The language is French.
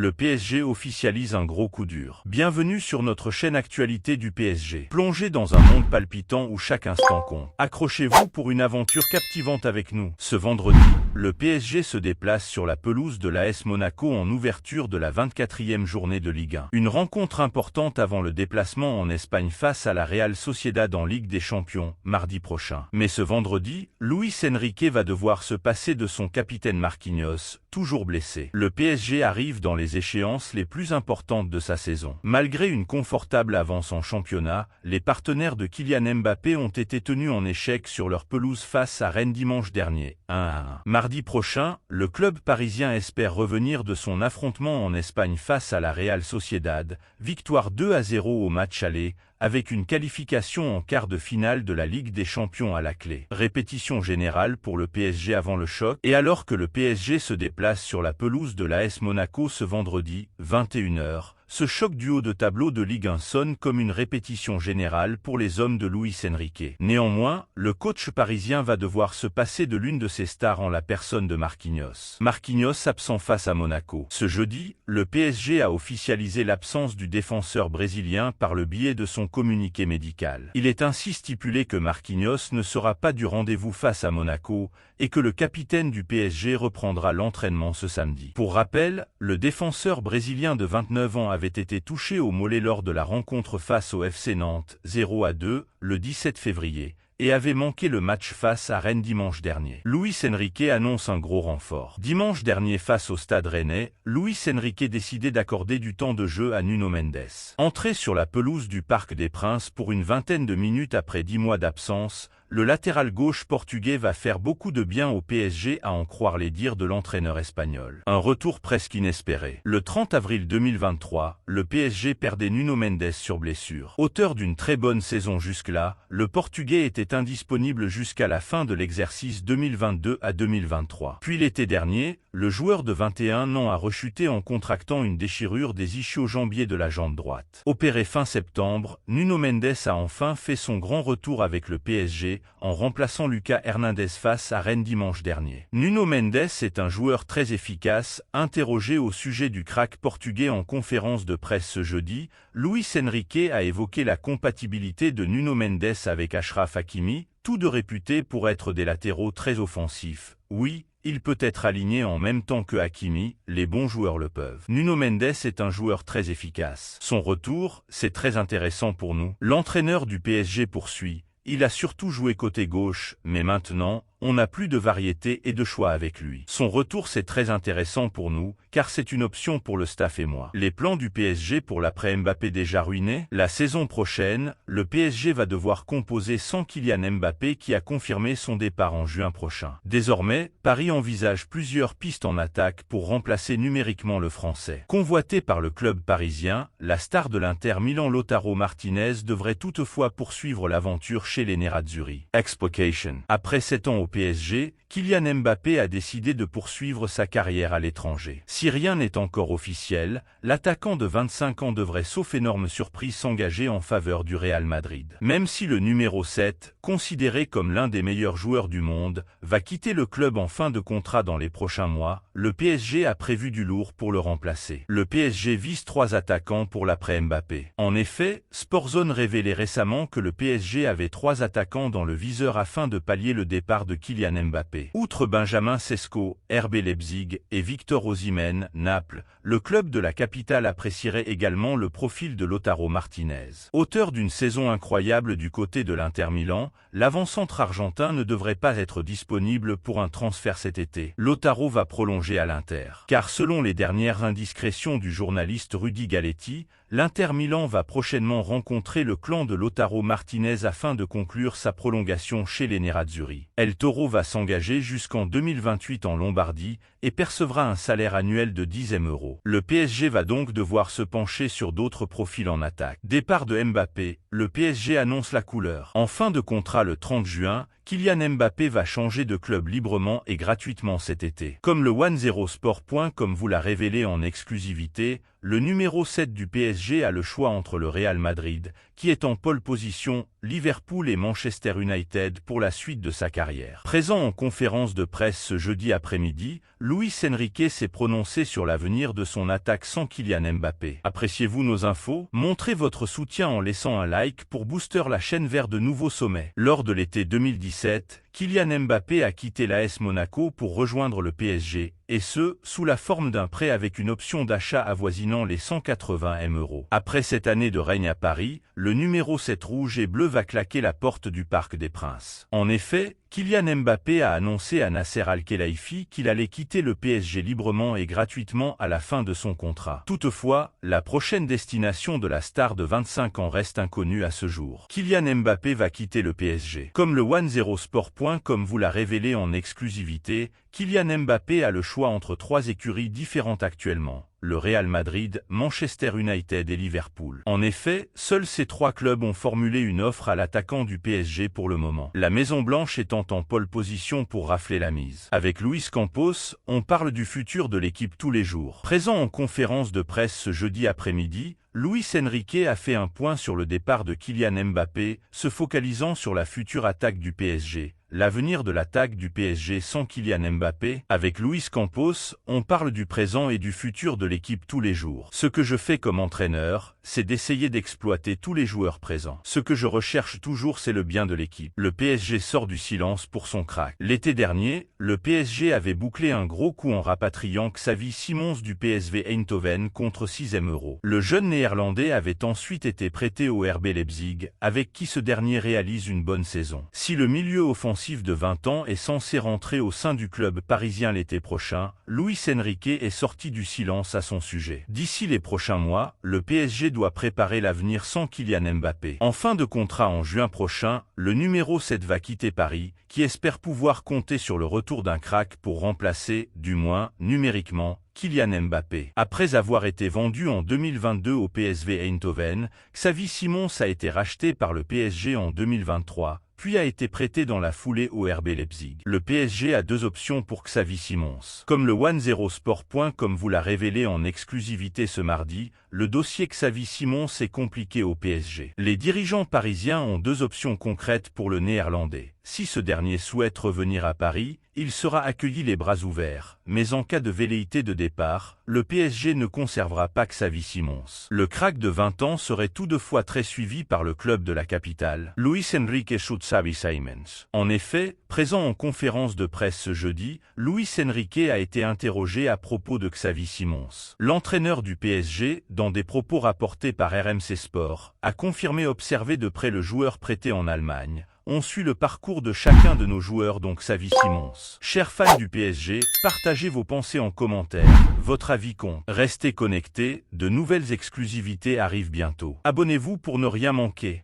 Le PSG officialise un gros coup dur. Bienvenue sur notre chaîne actualité du PSG. Plongez dans un monde palpitant où chaque instant compte. Accrochez-vous pour une aventure captivante avec nous. Ce vendredi, le PSG se déplace sur la pelouse de l'AS Monaco en ouverture de la 24e journée de Ligue 1. Une rencontre importante avant le déplacement en Espagne face à la Real Sociedad en Ligue des Champions, mardi prochain. Mais ce vendredi, Luis Enrique va devoir se passer de son capitaine Marquinhos, toujours blessé. Le PSG arrive dans les échéances les plus importantes de sa saison. Malgré une confortable avance en championnat, les partenaires de Kylian Mbappé ont été tenus en échec sur leur pelouse face à Rennes dimanche dernier, 1-1. Mardi prochain, le club parisien espère revenir de son affrontement en Espagne face à la Real Sociedad, victoire 2-0 au match aller, avec une qualification en quart de finale de la Ligue des Champions à la clé. Répétition générale pour le PSG avant le choc, et alors que le PSG se déplace sur la pelouse de l'AS Monaco ce vendredi, 21h, ce choc du haut de tableau de Ligue 1 sonne comme une répétition générale pour les hommes de Luis Enrique. Néanmoins, le coach parisien va devoir se passer de l'une de ses stars en la personne de Marquinhos. Marquinhos absent face à Monaco. Ce jeudi, le PSG a officialisé l'absence du défenseur brésilien par le biais de son communiqué médical. Il est ainsi stipulé que Marquinhos ne sera pas du rendez-vous face à Monaco et que le capitaine du PSG reprendra l'entraînement ce samedi. Pour rappel, le défenseur brésilien de 29 ans avait été touché au mollet lors de la rencontre face au FC Nantes 0-2 le 17 février et avait manqué le match face à Rennes dimanche dernier. Luis Enrique annonce un gros renfort. Dimanche dernier face au Stade Rennais, Luis Enrique décidait d'accorder du temps de jeu à Nuno Mendes. Entré sur la pelouse du Parc des Princes pour une vingtaine de minutes après 10 mois d'absence, le latéral gauche portugais va faire beaucoup de bien au PSG à en croire les dires de l'entraîneur espagnol. Un retour presque inespéré. Le 30 avril 2023, le PSG perdait Nuno Mendes sur blessure. Auteur d'une très bonne saison jusque-là, le portugais était indisponible jusqu'à la fin de l'exercice 2022 à 2023. Puis l'été dernier, le joueur de 21 ans a rechuté en contractant une déchirure des ischio-jambiers de la jambe droite. Opéré fin septembre, Nuno Mendes a enfin fait son grand retour avec le PSG, en remplaçant Lucas Hernandez face à Rennes dimanche dernier. Nuno Mendes est un joueur très efficace. Interrogé au sujet du crack portugais en conférence de presse ce jeudi, Luis Enrique a évoqué la compatibilité de Nuno Mendes avec Achraf Hakimi, tous deux réputés pour être des latéraux très offensifs. Oui, il peut être aligné en même temps que Hakimi, les bons joueurs le peuvent. Nuno Mendes est un joueur très efficace. Son retour, c'est très intéressant pour nous. L'entraîneur du PSG poursuit. Il a surtout joué côté gauche, mais maintenant, on n'a plus de variété et de choix avec lui. Son retour c'est très intéressant pour nous, car c'est une option pour le staff et moi. Les plans du PSG pour l'après Mbappé déjà ruinés. La saison prochaine, le PSG va devoir composer sans Kylian Mbappé qui a confirmé son départ en juin prochain. Désormais, Paris envisage plusieurs pistes en attaque pour remplacer numériquement le Français. Convoité par le club parisien, la star de l'Inter Milan Lautaro Martinez devrait toutefois poursuivre l'aventure chez les Nerazzurri. Explication. Après 7 ans au PSG, Kylian Mbappé a décidé de poursuivre sa carrière à l'étranger. Si rien n'est encore officiel, l'attaquant de 25 ans devrait sauf énorme surprise s'engager en faveur du Real Madrid. Même si le numéro 7, considéré comme l'un des meilleurs joueurs du monde, va quitter le club en fin de contrat dans les prochains mois, le PSG a prévu du lourd pour le remplacer. Le PSG vise 3 attaquants pour l'après Mbappé. En effet, Sportzone révélait récemment que le PSG avait 3 attaquants dans le viseur afin de pallier le départ de Kylian Mbappé. Outre Benjamin Sesko, RB Leipzig et Victor Osimhen, Naples, le club de la capitale apprécierait également le profil de Lautaro Martinez. Auteur d'une saison incroyable du côté de l'Inter Milan, l'avant-centre argentin ne devrait pas être disponible pour un transfert cet été. Lautaro va prolonger à l'Inter. Car selon les dernières indiscrétions du journaliste Rudy Galetti, l'Inter Milan va prochainement rencontrer le clan de Lautaro Martinez afin de conclure sa prolongation chez les Nerazzurri. El Toro va s'engager jusqu'en 2028 en Lombardie et percevra un salaire annuel de 10 000 €. Le PSG va donc devoir se pencher sur d'autres profils en attaque. Départ de Mbappé, le PSG annonce la couleur. En fin de contrat le 30 juin, Kylian Mbappé va changer de club librement et gratuitement cet été. Comme le 10sport.com vous l'a révélé en exclusivité, le numéro 7 du PSG a le choix entre le Real Madrid, qui est en pole position, Liverpool et Manchester United pour la suite de sa carrière. Présent en conférence de presse ce jeudi après-midi, Luis Enrique s'est prononcé sur l'avenir de son attaque sans Kylian Mbappé. Appréciez-vous nos infos? Montrez votre soutien en laissant un like pour booster la chaîne vers de nouveaux sommets. Lors de l'été 2017, Kylian Mbappé a quitté l'AS Monaco pour rejoindre le PSG, et ce, sous la forme d'un prêt avec une option d'achat avoisinant les 180 000 €. Après cette année de règne à Paris, le numéro 7 rouge et bleu va claquer la porte du Parc des Princes. En effet, Kylian Mbappé a annoncé à Nasser Al-Khelaifi qu'il allait quitter le PSG librement et gratuitement à la fin de son contrat. Toutefois, la prochaine destination de la star de 25 ans reste inconnue à ce jour. Kylian Mbappé va quitter le PSG. Comme le 10sport.com vous l'a révélé en exclusivité, Kylian Mbappé a le choix entre 3 écuries différentes actuellement: le Real Madrid, Manchester United et Liverpool. En effet, seuls ces 3 clubs ont formulé une offre à l'attaquant du PSG pour le moment. La Maison-Blanche étant en pole position pour rafler la mise. Avec Luis Campos, on parle du futur de l'équipe tous les jours. Présent en conférence de presse ce jeudi après-midi, Luis Enrique a fait un point sur le départ de Kylian Mbappé, se focalisant sur la future attaque du PSG. L'avenir de l'attaque du PSG sans Kylian Mbappé. Avec Luis Campos, on parle du présent et du futur de l'équipe tous les jours. Ce que je fais comme entraîneur, c'est d'essayer d'exploiter tous les joueurs présents. Ce que je recherche toujours, c'est le bien de l'équipe. Le PSG sort du silence pour son crack. L'été dernier, le PSG avait bouclé un gros coup en rapatriant Xavi Simons du PSV Eindhoven contre 6 000 €. Le jeune néerlandais avait ensuite été prêté au RB Leipzig, avec qui ce dernier réalise une bonne saison. Si le milieu offensif de 20 ans est censé rentrer au sein du club parisien l'été prochain, Luis Enrique est sorti du silence à son sujet. D'ici les prochains mois, le PSG doit préparer l'avenir sans Kylian Mbappé. En fin de contrat en juin prochain, le numéro 7 va quitter Paris, qui espère pouvoir compter sur le retour d'un crack pour remplacer, du moins numériquement, Kylian Mbappé. Après avoir été vendu en 2022 au PSV Eindhoven, Xavi Simons a été racheté par le PSG en 2023. Puis a été prêté dans la foulée au RB Leipzig. Le PSG a 2 options pour Xavi Simons. Comme le 10sport.com vous l'a révélé en exclusivité ce mardi, le dossier Xavi Simons est compliqué au PSG. Les dirigeants parisiens ont 2 options concrètes pour le néerlandais. Si ce dernier souhaite revenir à Paris, il sera accueilli les bras ouverts, mais en cas de velléité de départ, le PSG ne conservera pas Xavi Simons. Le crack de 20 ans serait toutefois très suivi par le club de la capitale, Luis Enrique Xavi Simons. En effet, présent en conférence de presse ce jeudi, Luis Enrique a été interrogé à propos de Xavi Simons. L'entraîneur du PSG, dans des propos rapportés par RMC Sport, a confirmé observer de près le joueur prêté en Allemagne. On suit le parcours de chacun de nos joueurs, donc Xavi Simons. Chers fans du PSG, partagez vos pensées en commentaire. Votre avis compte. Restez connectés, de nouvelles exclusivités arrivent bientôt. Abonnez-vous pour ne rien manquer.